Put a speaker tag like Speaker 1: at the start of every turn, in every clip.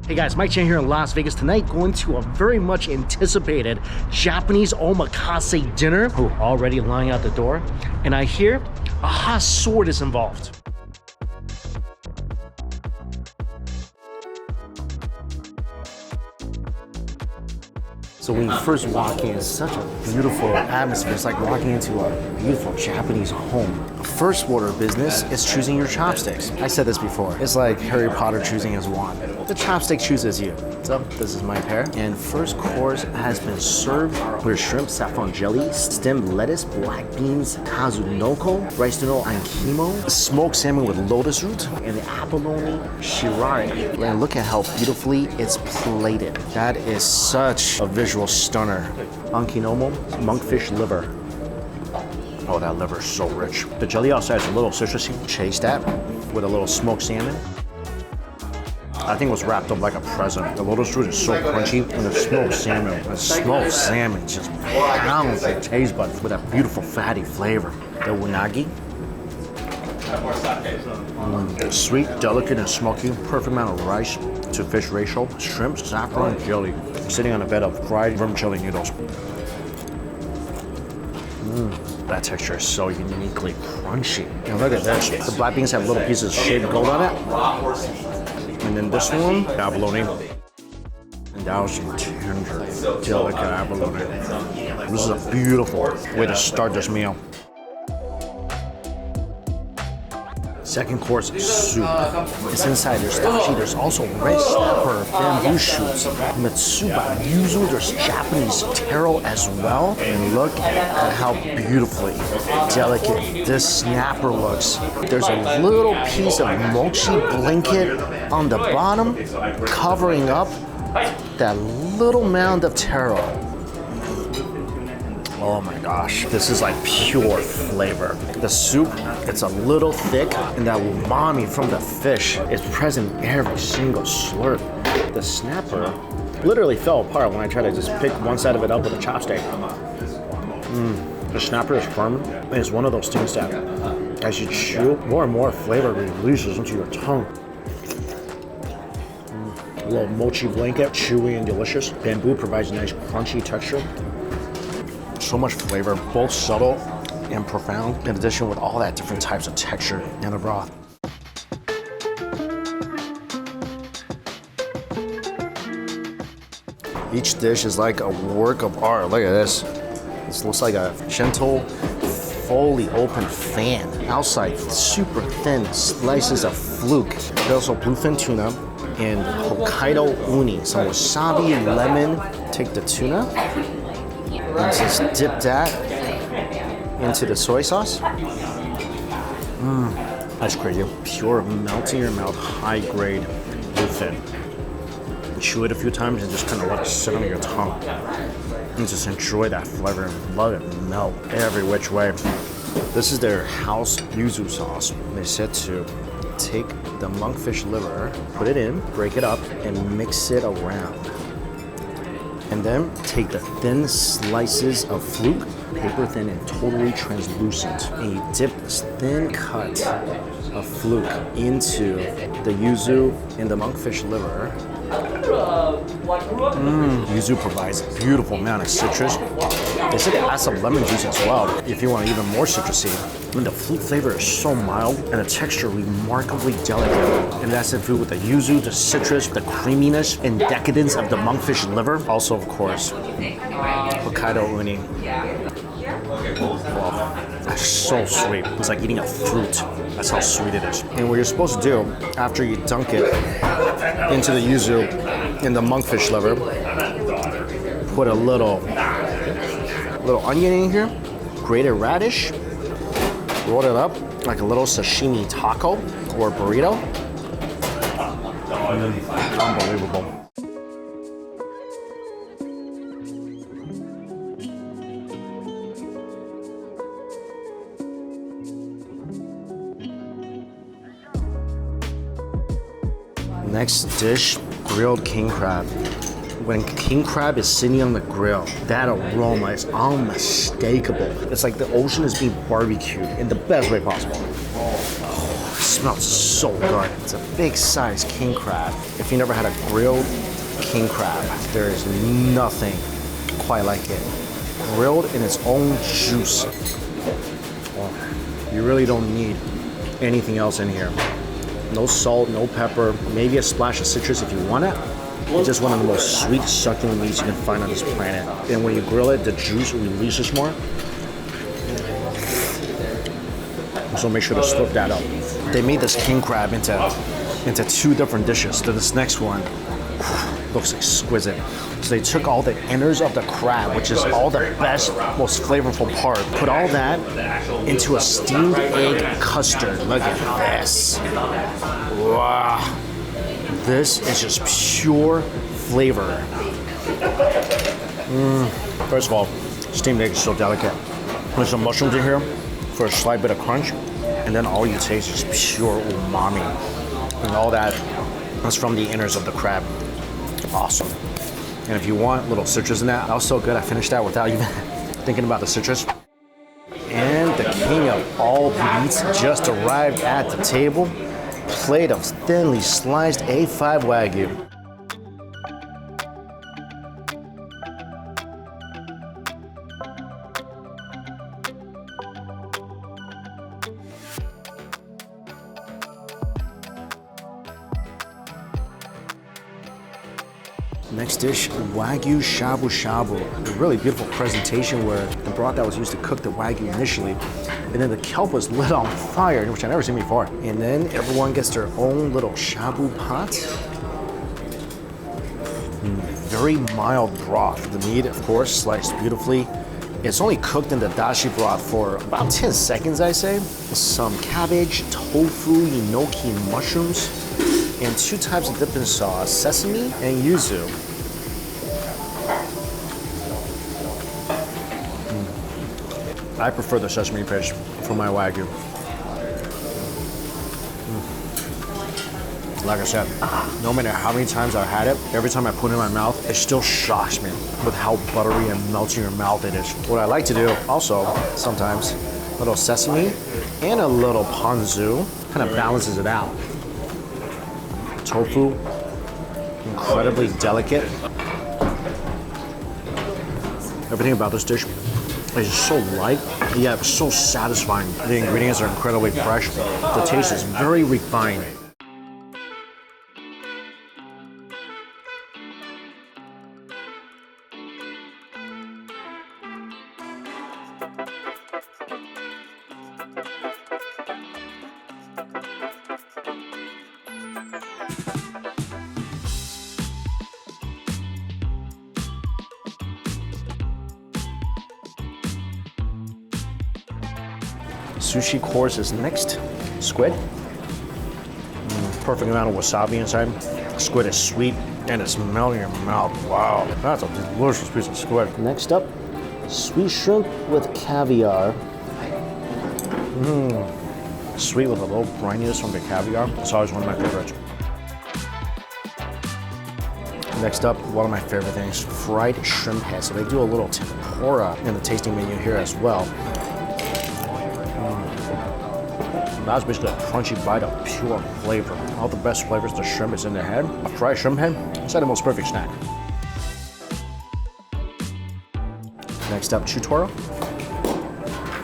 Speaker 1: Hey guys, Mike Chan here in Las Vegas tonight, going to a very much anticipated Japanese omakase dinner. Oh, already lying out the door. And I hear a hot sword is involved. So when you first walk in, it's such a beautiful atmosphere. It's like walking into a beautiful Japanese home. First order of business is choosing your chopsticks. I said this before. It's like Harry Potter choosing his wand. The chopstick chooses you. So this is my pair. And first course has been served with shrimp saffron jelly, stemmed lettuce, black beans, kazunoko, rice noodle and kimo, smoked salmon with lotus root, and the abalone shirare. And look at how beautifully it's plated. That is such a visual stunner. Ankinomo, monkfish liver. Oh, that liver is so rich. The jelly outside is a little citrusy. Chase that with a little smoked salmon. I think it was wrapped up like a present. The lotus root is so crunchy, and the smoked salmon just pounds the taste buds with that beautiful fatty flavor. The unagi. Sweet, delicate, and smoky. Perfect amount of rice to fish ratio. Shrimp, saffron, jelly. Sitting on a bed of fried vermicelli noodles. That texture is so uniquely crunchy. And look at this. The black beans have little pieces of shaved gold on it. And then this one, abalone. And that was some tender, delicate abalone. This is a beautiful way to start this meal. Second course is soup. It's inside, there's dashi, there's also red snapper, bamboo shoots, mitsuba, yuzu, there's Japanese taro as well. And look at how beautifully delicate this snapper looks. There's a little piece of mochi blanket on the bottom, covering up that little mound of taro. Oh my gosh, this is like pure flavor. The soup, it's a little thick, and that umami from the fish is present in every single slurp. The snapper literally fell apart when I tried to just pick one side of it up with a chopstick. The snapper is firm, and it's one of those things that as you chew, more and more flavor releases into your tongue. A little mochi blanket, chewy and delicious. Bamboo provides a nice crunchy texture. So much flavor, both subtle and profound, in addition with all that different types of texture in the broth. Each dish is like a work of art. Look at this. This looks like a gentle, fully open fan. Outside, super thin slices of fluke. There's also bluefin tuna and Hokkaido uni. Some wasabi, lemon. Take the tuna. And just dip that into the soy sauce. That's crazy. Pure melt in your mouth, high grade bluefin. Chew it a few times and just kind of let it sit on your tongue. And just enjoy that flavor and let it melt every which way. This is their house yuzu sauce. They said to take the monkfish liver, put it in, break it up, and mix it around. And then take the thin slices of fluke, paper thin and totally translucent, and you dip this thin cut of fluke into the yuzu and the monkfish liver. Yuzu provides a beautiful amount of citrus. They said it adds some lemon juice as well if you want even more citrusy. And the fluke flavor is so mild and the texture remarkably delicate. And that's the food with the yuzu, the citrus, the creaminess and decadence of the monkfish liver. Also, of course, Hokkaido uni. Wow, that's so sweet. It's like eating a fruit. That's how sweet it is. And what you're supposed to do after you dunk it into the yuzu and the monkfish liver, put a little onion in here, grated radish, roll it up like a little sashimi taco or burrito. Unbelievable. Next dish, grilled king crab. When king crab is sitting on the grill, that aroma is unmistakable. It's like the ocean is being barbecued in the best way possible. smells so good. It's a big size king crab. If you never had a grilled king crab, there is nothing quite like it. Grilled in its own juice. Oh, you really don't need anything else in here. No salt, no pepper, maybe a splash of citrus if you want it. It's just one of the most sweet, succulent meats you can find on this planet. And when you grill it, the juice releases more. So make sure to slip that up. They made this king crab into 2 different dishes. So this next one looks exquisite. So they took all the innards of the crab, which is all the best, most flavorful part, put all that into a steamed egg custard. Look at this. Wow. This is just pure flavor. First of all, steamed egg is so delicate. There's some mushrooms in here for a slight bit of crunch, and then all you taste is pure umami. And all that is from the innards of the crab. Awesome. And if you want a little citrus in that was so good I finished that without even thinking about the citrus. And the king of all meats just arrived at the table. Plate of thinly sliced A5 Wagyu. Next dish, Wagyu Shabu Shabu. A really beautiful presentation where the broth that was used to cook the Wagyu initially, and then the kelp was lit on fire, which I've never seen before. And then everyone gets their own little shabu pot. Very mild broth. The meat, of course, sliced beautifully. It's only cooked in the dashi broth for about 10 seconds, I say. Some cabbage, tofu, enoki mushrooms, and 2 types of dipping sauce, sesame and yuzu. I prefer the sesame fish for my Wagyu. Like I said, no matter how many times I've had it, every time I put it in my mouth, it still shocks me with how buttery and melty in your mouth it is. What I like to do also, sometimes, a little sesame and a little ponzu kind of balances it out. Tofu, incredibly delicate. Everything about this dish is so light, yet so satisfying. The ingredients are incredibly fresh. The taste is very refined. Sushi course is next. Squid. Perfect amount of wasabi inside. Squid is sweet and it's melting in your mouth. Wow, that's a delicious piece of squid. Next up, sweet shrimp with caviar. Sweet with a little brininess from the caviar. It's always one of my favorites. Next up, one of my favorite things, fried shrimp head. So they do a little tempura in the tasting menu here as well. That's basically a crunchy bite of pure flavor. All the best flavors of the shrimp is in the head. A fried shrimp head, it's like the most perfect snack. Next up, chutoro.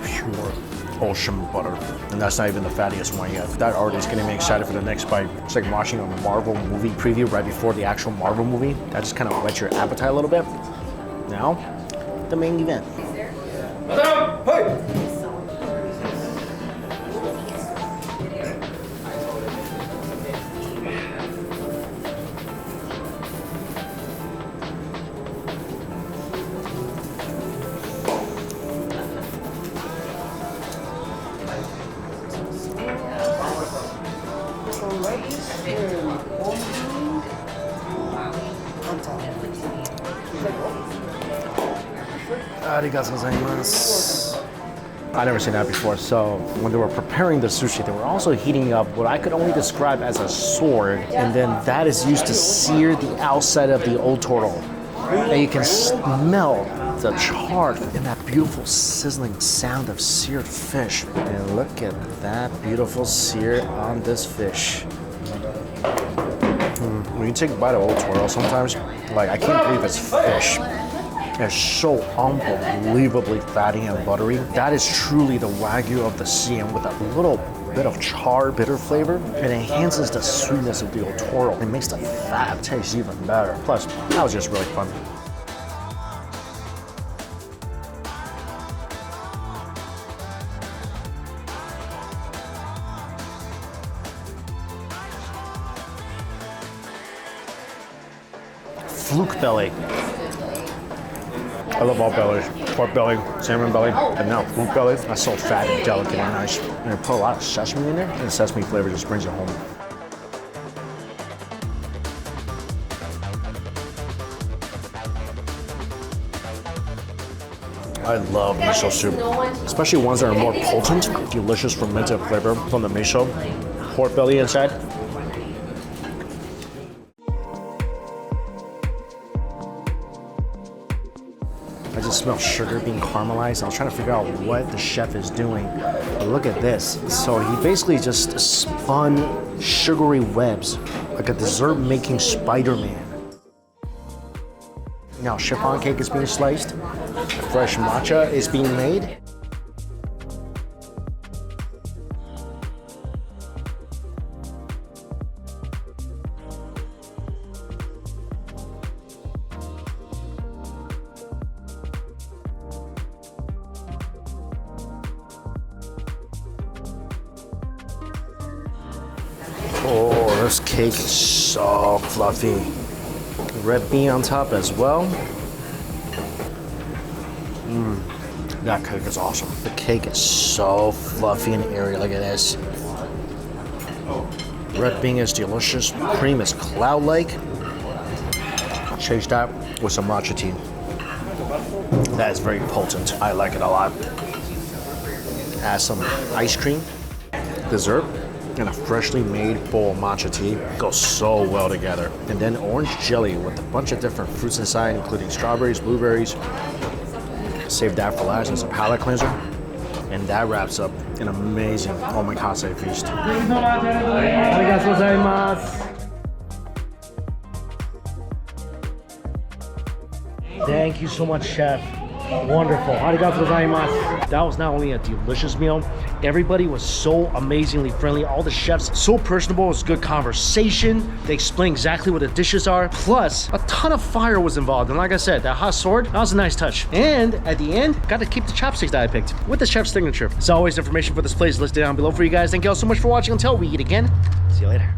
Speaker 1: Pure ocean butter. And that's not even the fattiest one yet. That already is getting me excited for the next bite. It's like watching a Marvel movie preview right before the actual Marvel movie. That just kind of whets your appetite a little bit. Now, the main event. Arigatou gozaimasu. I've never seen that before. So when they were preparing the sushi, they were also heating up what I could only describe as a sword, and then that is used to sear the outside of the otoro. And you can smell the char and that beautiful sizzling sound of seared fish. And look at that beautiful sear on this fish. When you take a bite of otoro sometimes, like I can't believe it's fish. It's so unbelievably fatty and buttery. That is truly the Wagyu of the sea, and with a little bit of char bitter flavor, it enhances the sweetness of the otoro. It makes the fat taste even better. Plus, that was just really fun. Fluke belly. I love all bellies. Pork belly, salmon belly, and now fluke belly. That's so fat and delicate and nice. And I put a lot of sesame in there, and the sesame flavor just brings it home. I love miso soup, especially ones that are more potent, delicious fermented flavor from the miso. Pork belly inside. I just smell sugar being caramelized. I was trying to figure out what the chef is doing. But look at this. So he basically just spun sugary webs like a dessert-making Spider-Man. Now chiffon cake is being sliced. Fresh matcha is being made. Oh, this cake is so fluffy. Red bean on top as well. That cake is awesome. The cake is so fluffy and airy. Look at this. Red bean is delicious. Cream is cloud-like. Chase that with some matcha tea. That is very potent. I like it a lot. Add some ice cream, dessert, and a freshly made bowl of matcha tea. Goes so well together. And then orange jelly with a bunch of different fruits inside, including strawberries, blueberries. Save that for last as a palate cleanser. And that wraps up an amazing omakase feast. Thank you so much, chef. Wonderful. Arigatou gozaimasu. That was not only a delicious meal, everybody was so amazingly friendly. All the chefs, so personable. It was good conversation. They explained exactly what the dishes are. Plus, a ton of fire was involved. And like I said, that hot sword, that was a nice touch. And at the end, got to keep the chopsticks that I picked with the chef's signature. As always, information for this place is listed down below for you guys. Thank you all so much for watching. Until we eat again, see you later.